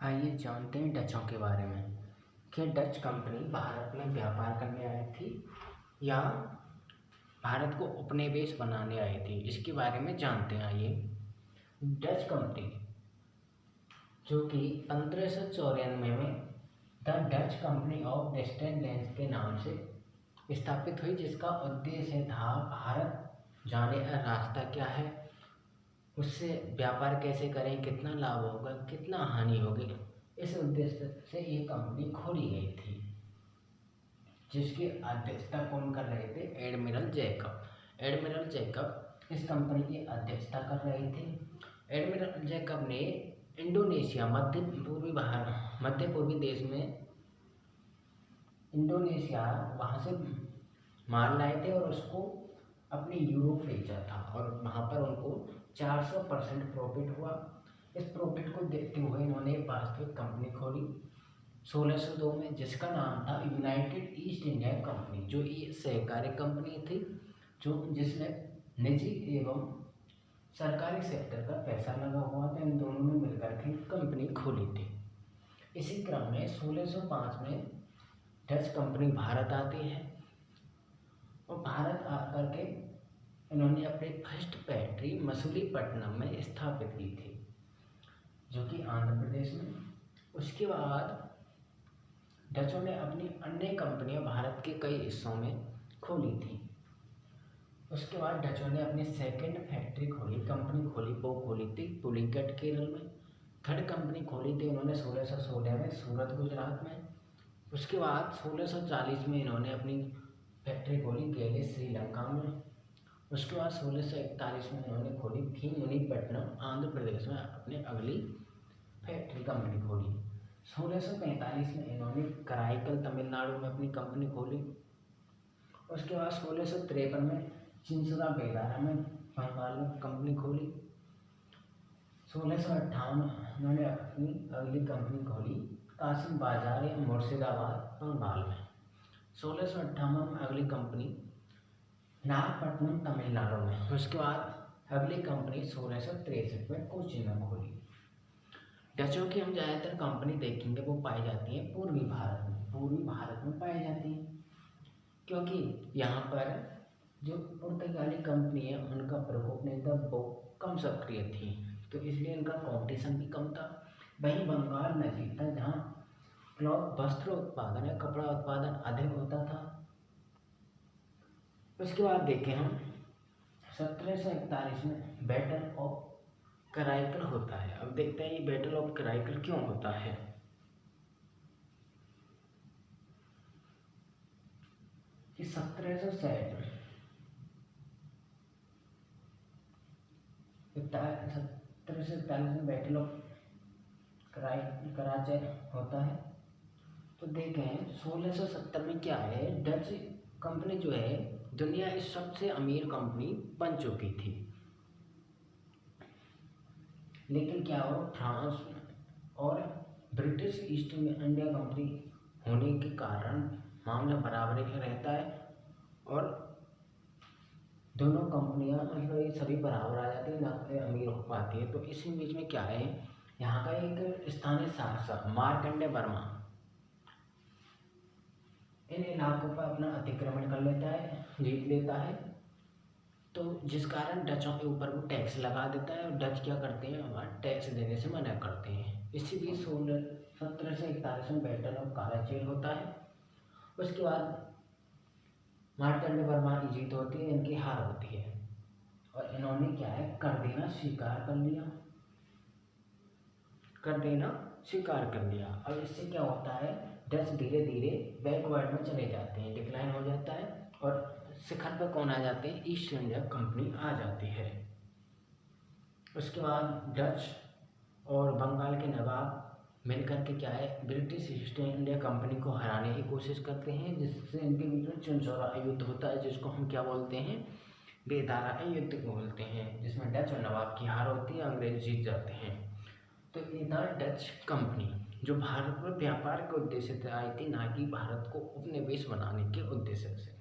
आइए जानते हैं डचों के बारे में। क्या डच कंपनी भारत में व्यापार करने आई थी या भारत को उपनिवेश बनाने आई थी, इसके बारे में जानते हैं। आइए, डच कंपनी जो कि 1594 में the Dutch company of western lands के नाम से स्थापित हुई, जिसका उद्देश्य था भारत जाने का रास्ता क्या है, उससे व्यापार कैसे करें, कितना लाभ होगा, कितना हानि होगी, इस उद्देश्य से ये कंपनी खोली गई थी, जिसकी अध्यक्षता कौन कर रहे थे? Admiral Jacob. एडमिरल जैकब इस कंपनी की अध्यक्षता कर रहे थे। एडमिरल जैकब ने इंडोनेशिया मध्य पूर्वी देश में इंडोनेशिया वहाँ से माल लाए थे और उसको अपने यूरोप बेचा था और वहाँ पर उनको 400% प्रॉफिट हुआ। इस प्रॉफिट को देखते हुए इन्होंने वास्तविक कंपनी खोली 1602 में, जिसका नाम था यूनाइटेड ईस्ट इंडिया कंपनी, जो ये सहकारी कंपनी थी जिसमें निजी एवं सरकारी सेक्टर का पैसा लगा हुआ था। इन दोनों ने मिलकर के कंपनी खोली थी। इसी क्रम में 1605 में डच कंपनी भारत आती है और भारत आकर के इन्होंने अपनी फर्स्ट फैक्ट्री मसूलीपट्टनम में स्थापित की थी, जो कि आंध्र प्रदेश में। उसके बाद डचों ने अपनी अन्य कंपनियां भारत के कई हिस्सों में खोली थी। उसके बाद डचों ने अपनी सेकंड फैक्ट्री कंपनी खोली, वो खोली थी पुलिकट केरल में। थर्ड कंपनी खोली थी उन्होंने 1616 में सूरत गुजरात में। उसके बाद 1640 में इन्होंने अपनी फैक्ट्री खोली गेले श्रीलंका में। उसके बाद 1641 में इन्होंने खोली भीमुनिपट्टनम आंध्र प्रदेश में, अपनी अगली फैक्ट्री कंपनी खोली। 1645 में इन्होंने कराईकल तमिलनाडु में अपनी कंपनी खोली। उसके बाद 1653 में चिंचुरा बेलारा में बंगाल में कंपनी खोली। 1658 में इन्होंने अपनी अगली कंपनी खोली कासिम बाजार या मुर्शिदाबाद बंगाल में। 1658 में अगली कंपनी नागपट्टनम तमिलनाडु में। उसके बाद अगली कंपनी 1663 में कोचीन में खोली। डचों की हम ज़्यादातर कंपनी देखेंगे वो पाई जाती है पूर्वी भारत में पाई जाती है, क्योंकि यहाँ पर जो पुर्तगाली कंपनी है उनका प्रकोप नहीं था, वो कम सक्रिय थी, तो इसलिए इनका कंपटीशन भी कम था। वहीं बंगाल नजीक था, जहाँ क्लॉथ वस्त्र उत्पादन या कपड़ा उत्पादन अधिक होता था। उसके बाद देखें हम 1741 में बैटल ऑफ कराईकल होता है। अब देखते हैं ये बैटल ऑफ कराईकल क्यों होता है। कि 1747 में बैटल ऑफ कराचे होता है। तो देखें 1670 में क्या है, डच कंपनी जो है दुनिया की सबसे अमीर कंपनी बन चुकी थी, लेकिन क्या हो, फ्रांस और ब्रिटिश ईस्ट इंडिया कंपनी होने के कारण मामला बराबरी का रहता है और दोनों कंपनियां मतलब ये सभी बराबर आ जाती है, ना अमीर हो पाती है। तो इसी बीच में क्या है, यहाँ का एक स्थानीय शासक मार्कंडे वर्मा इन इलाकों पर अपना अतिक्रमण कर लेता है, जीत लेता है, तो जिस कारण डचों के ऊपर वो टैक्स लगा देता है और डच क्या करते हैं, हमारा टैक्स देने से मना करते हैं। इसी बीच 1741 में बैटल ऑफ कराची होता है। उसके बाद मार्कंडे वर्मा की जीत होती है, इनकी हार होती है और इन्होंने क्या है, कर देना स्वीकार कर लिया। अब इससे क्या होता है, डच धीरे धीरे बैकवर्ड में चले जाते हैं, डिक्लाइन हो जाता है और शिखर पर कौन आ जाते हैं, ईस्ट इंडिया कंपनी आ जाती है। उसके बाद डच और बंगाल के नवाब मिलकर के क्या है, ब्रिटिश ईस्ट इंडिया कंपनी को हराने की कोशिश करते हैं, जिससे इनके बीच में चिंचोरा युद्ध होता है, जिसको हम क्या बोलते हैं, बेदारा युद्ध को बोलते हैं, जिसमें डच और नवाब की हार होती है, अंग्रेज जीत जाते हैं। तो ये था डच कंपनी, जो भारत में व्यापार के उद्देश्य से आई थी, ना कि भारत को उपनिवेश बनाने के उद्देश्य से।